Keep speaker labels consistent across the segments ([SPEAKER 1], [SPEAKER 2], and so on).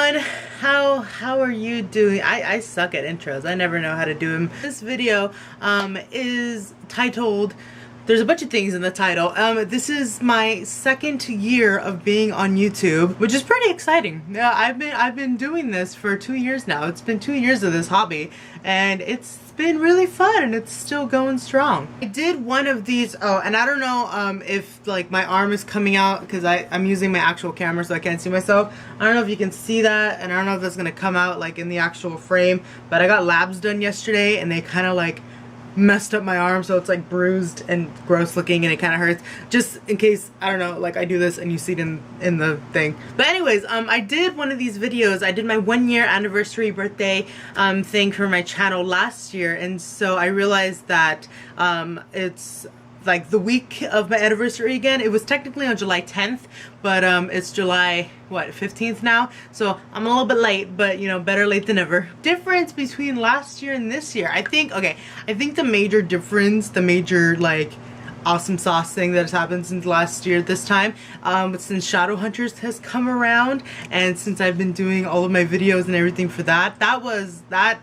[SPEAKER 1] everyone, how are you doing? I suck at intros. I never know how to do them. This video is titled, there's a bunch of things in the title. This is my second year of being on YouTube, which is pretty exciting. Yeah, I've been doing this for 2 years now. It's been 2 years of this hobby, and it's been really fun, and it's still going strong. I did one of these, and I don't know if like my arm is coming out because I'm using my actual camera so I can't see myself. I don't know if you can see that, and I don't know if that's gonna come out like in the actual frame, but I got labs done yesterday and they kind of like messed up my arm, so it's like bruised and gross looking and it kind of hurts, just in case, I don't know, like I do this and you see it in the thing. But anyways, I did one of these videos. I did my 1-year anniversary birthday thing for my channel last year, and so I realized that it's like the week of my anniversary again. It was technically on July 10th, but it's July, what, 15th now? So I'm a little bit late, but you know, better late than never. Difference between last year and this year. I think the major difference, the major like awesome sauce thing that has happened since last year this time, since Shadow Hunters has come around, and since I've been doing all of my videos and everything for that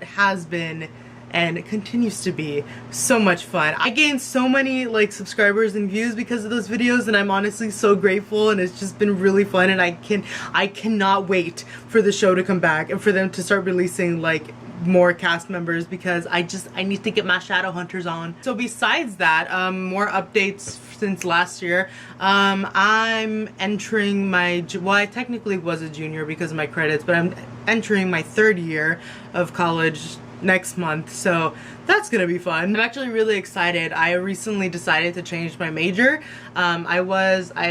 [SPEAKER 1] has been, and it continues to be, so much fun. I gained so many like subscribers and views because of those videos, and I'm honestly so grateful, and it's just been really fun, and I cannot wait for the show to come back and for them to start releasing like more cast members, because I need to get my Shadow Hunters on. So besides that, more updates since last year. I'm entering my, well, I technically was a junior because of my credits, but I'm entering my 3rd year of college next month, so that's gonna be fun. I'm actually really excited. I recently decided to change my major. I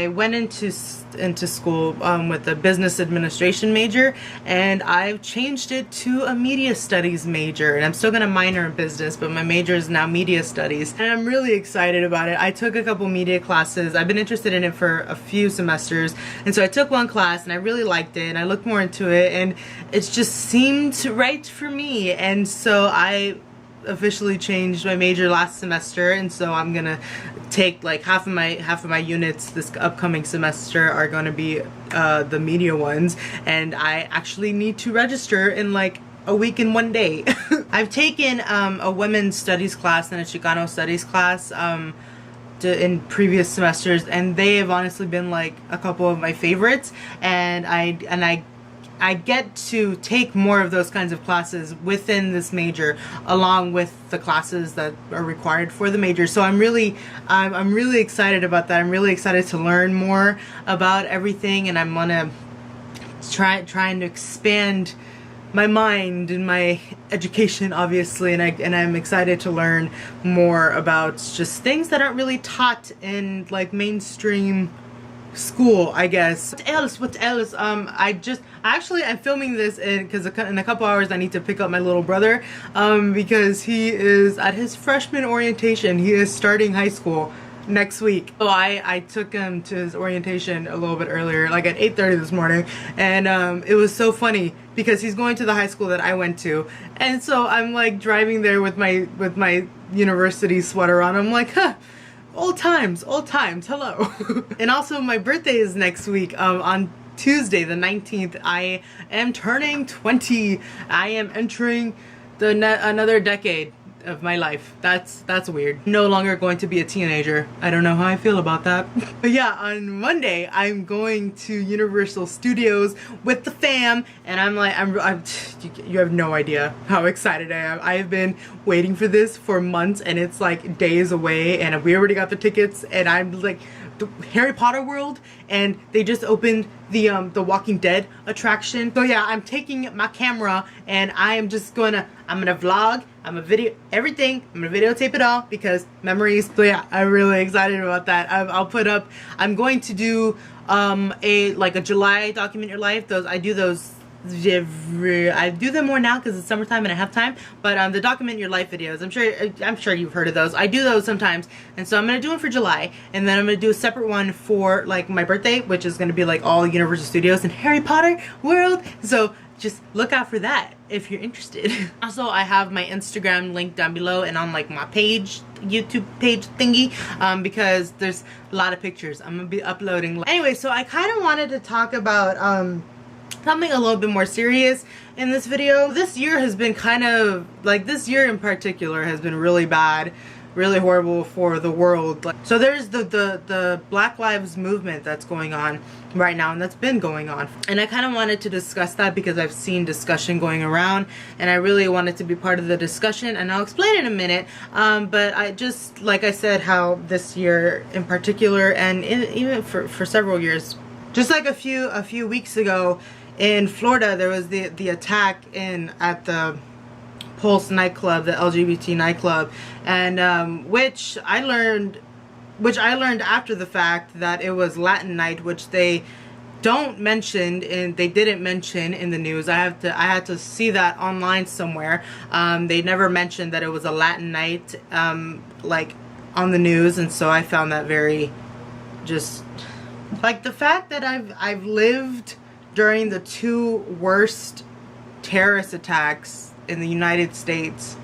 [SPEAKER 1] went into school with a business administration major, and I've changed it to a media studies major, and I'm still gonna minor in business, but my major is now media studies, and I'm really excited about it. I took a couple media classes. I've been interested in it for a few semesters, and so I took one class and I really liked it, and I looked more into it, and it just seemed right for me, and so I officially changed my major last semester, and so I'm gonna take like half of my units this upcoming semester are gonna be the media ones, and I actually need to register in like a week and 1 day. I've taken a women's studies class and a Chicano studies class in previous semesters, and they have honestly been like a couple of my favorites, and I get to take more of those kinds of classes within this major along with the classes that are required for the major. So I'm really excited about that. I'm really excited to learn more about everything, and I'm gonna trying to expand my mind and my education, obviously, and I'm excited to learn more about just things that aren't really taught in like mainstream school, I guess. What else? I'm filming this because in a couple hours I need to pick up my little brother because he is at his freshman orientation. He is starting high school next week. So I took him to his orientation a little bit earlier, like at 8:30 this morning, and it was so funny because he's going to the high school that I went to, and so I'm like driving there with my university sweater on. I'm like, huh, old times, hello. And also my birthday is next week, on Tuesday the 19th. I am turning 20. I am entering another decade of my life. That's weird. No longer going to be a teenager. I don't know how I feel about that. But yeah, on Monday I'm going to Universal Studios with the fam, and you have no idea how excited I am. I have been waiting for this for months, and it's like days away, and we already got the tickets, and I'm like, the Harry Potter world, and they just opened the Walking Dead attraction. So yeah, I'm taking my camera, and I'm gonna vlog, I'm gonna video everything, I'm gonna videotape it all because memories. So yeah, I'm really excited about that. I'm going to do a July Document Your Life. I do them more now because it's summertime and I have time, but the Document Your Life videos, I'm sure you've heard of those. I do those sometimes, and so I'm gonna do one for July, and then I'm gonna do a separate one for like my birthday, which is gonna be like all Universal Studios and Harry Potter world. So just look out for that if you're interested. Also, I have my Instagram link down below and on like my page, YouTube page thingy, because there's a lot of pictures I'm gonna be uploading. Anyway, so I kind of wanted to talk about something a little bit more serious in this video. This year has been kind of, like, this year in particular has been really bad, really horrible for the world. Like, so there's the Black Lives movement that's going on right now, and that's been going on. And I kind of wanted to discuss that because I've seen discussion going around, and I really wanted to be part of the discussion, and I'll explain in a minute. But I just, like I said, how this year in particular, and even for several years, just like a few weeks ago in Florida, there was the attack at the Pulse nightclub, the LGBT nightclub, and which I learned after the fact that it was Latin night, which they didn't mention in the news. I had to see that online somewhere. They never mentioned that it was a Latin night, like on the news, and so I found that very, just like, the fact that I've lived during the two worst terrorist attacks in the United States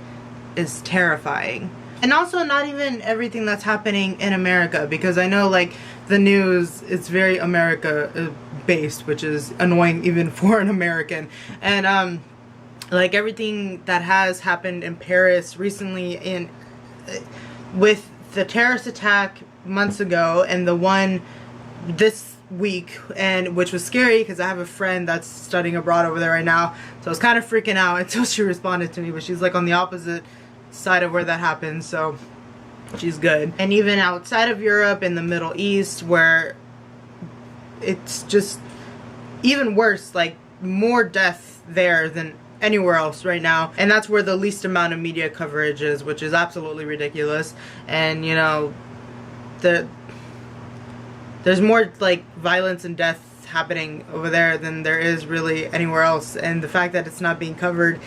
[SPEAKER 1] is terrifying. And also not even everything that's happening in America, because I know, like, the news is very America based, which is annoying even for an American. And like, everything that has happened in Paris recently, with the terrorist attack months ago and the one this week, and which was scary because I have a friend that's studying abroad over there right now, so I was kind of freaking out until she responded to me, but she's like on the opposite side of where that happened, so she's good. And even outside of Europe, in the Middle East, where it's just even worse, like more death there than anywhere else right now, and that's where the least amount of media coverage is, which is absolutely ridiculous. And you know, there's more, like, violence and death happening over there than there is really anywhere else, and the fact that it's not being covered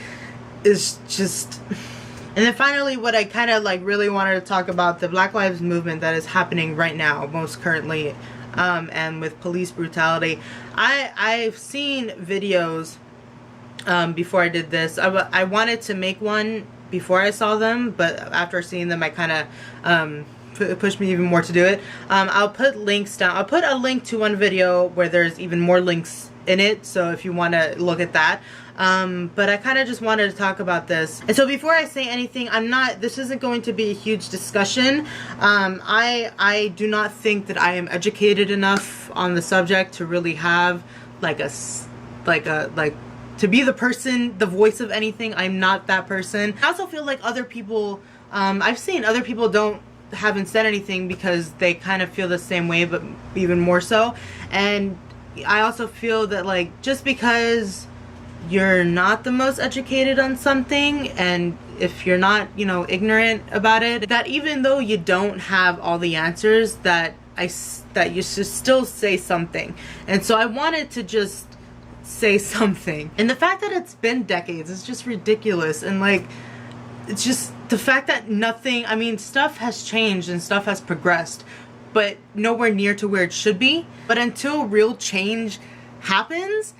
[SPEAKER 1] is just... And then finally, what I kind of, like, really wanted to talk about, the Black Lives movement that is happening right now, most currently, and with police brutality. I've seen videos before I did this. I wanted to make one before I saw them, but after seeing them, I kind of it pushed me even more to do it. I'll put links down. I'll put a link to one video where there's even more links in it, so if you want to look at that. But I kind of just wanted to talk about this. And so before I say anything, this isn't going to be a huge discussion. I do not think that I am educated enough on the subject to really have to be the person, the voice of anything. I'm not that person. I also feel like other people, I've seen other people haven't said anything because they kind of feel the same way, but even more so. And I also feel that, like, just because you're not the most educated on something, and if you're not, you know, ignorant about it, that even though you don't have all the answers, that you should still say something. And so I wanted to just say something. And the fact that it's been decades is just ridiculous. And, like, it's just the fact that nothing, I mean, stuff has changed and stuff has progressed, but nowhere near to where it should be. But until real change happens,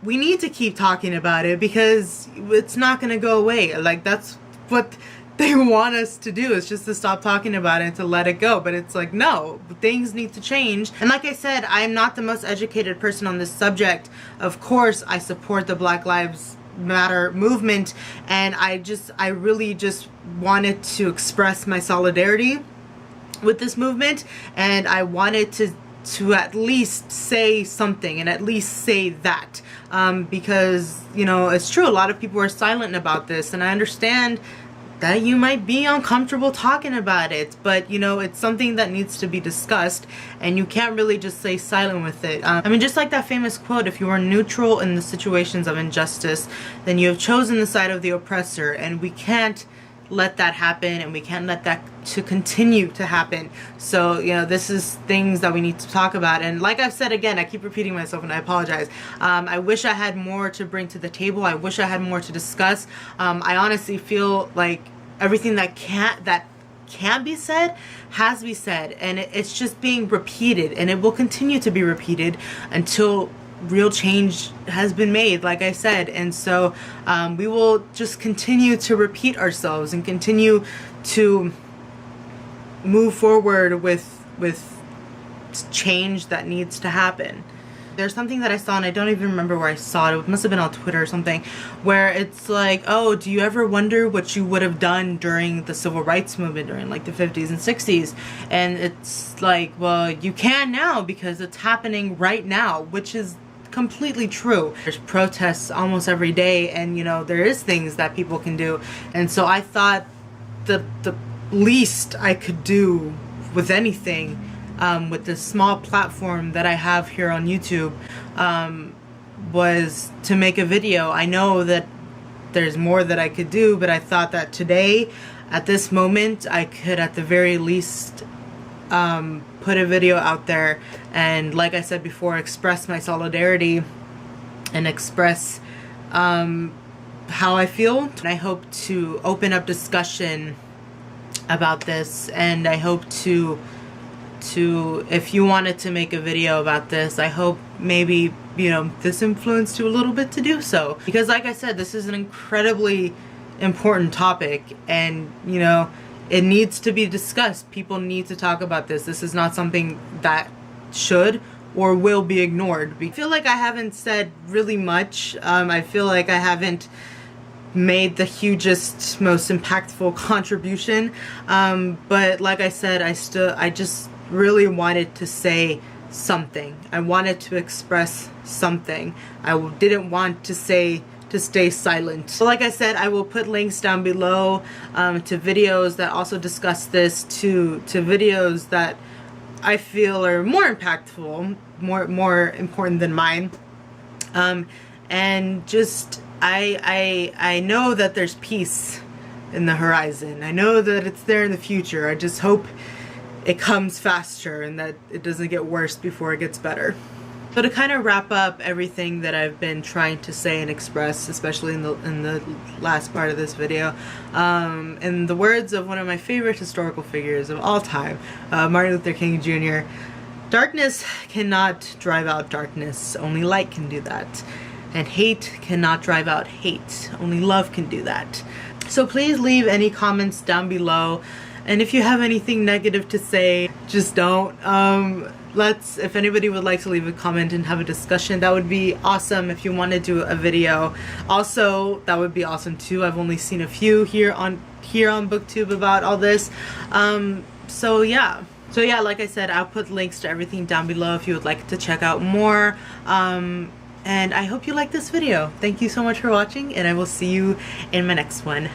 [SPEAKER 1] we need to keep talking about it, because it's not going to go away. Like, that's what they want us to do, is just to stop talking about it and to let it go. But it's like, no, things need to change. And like I said, I'm not the most educated person on this subject. Of course, I support the Black Lives Matter movement, and I really just wanted to express my solidarity with this movement, and I wanted to at least say something, and at least say that, because, you know, it's true, a lot of people are silent about this, and I understand that you might be uncomfortable talking about it, but, you know, it's something that needs to be discussed, and you can't really just stay silent with it. I mean, just like that famous quote, if you are neutral in the situations of injustice, then you have chosen the side of the oppressor, and we can't let that happen, and we can't let that to continue to happen. So, you know, this is things that we need to talk about. And like I've said, again, I keep repeating myself, and I apologize. I wish I had more to bring to the table. I wish I had more to discuss. I honestly feel like everything that can be said has to be said, and it's just being repeated, and it will continue to be repeated until real change has been made, like I said. And so we will just continue to repeat ourselves and continue to move forward with change that needs to happen. There's something that I saw, and I don't even remember where I saw it. It must have been on Twitter or something, where it's like, oh, do you ever wonder what you would have done during the civil rights movement during like the 50s and 60s? And it's like, well, you can now because it's happening right now, which is completely true. There's protests almost every day, and you know, there is things that people can do. And so I thought the least I could do with anything, with this small platform that I have here on YouTube, was to make a video. I know that there's more that I could do, but I thought that today, at this moment, I could at the very least put a video out there and, like I said before, express my solidarity and express how I feel. And I hope to open up discussion about this, and I hope to if you wanted to make a video about this, I hope maybe, you know, this influenced you a little bit to do so, because like I said, this is an incredibly important topic, and you know, it needs to be discussed. People need to talk about this. This is not something that should or will be ignored. I feel like I haven't said really much. I feel like I haven't made the hugest, most impactful contribution, but like I said, I just really wanted to say something. I wanted to express something. I didn't want to stay silent. So like I said, I will put links down below to videos that also discuss this, to videos that I feel are more impactful, more important than mine, and just I know that there's peace in the horizon. I know that it's there in the future. I just hope it comes faster and that it doesn't get worse before it gets better. So to kind of wrap up everything that I've been trying to say and express, especially in the last part of this video, in the words of one of my favorite historical figures of all time, Martin Luther King Jr., darkness cannot drive out darkness, only light can do that. And hate cannot drive out hate, only love can do that. So please leave any comments down below, and if you have anything negative to say, just don't. If anybody would like to leave a comment and have a discussion, that would be awesome. If you want to do a video also, that would be awesome too. I've only seen a few here on BookTube about all this. So yeah, like I said, I'll put links to everything down below if you would like to check out more. And I hope you like this video. Thank you so much for watching, and I will see you in my next one.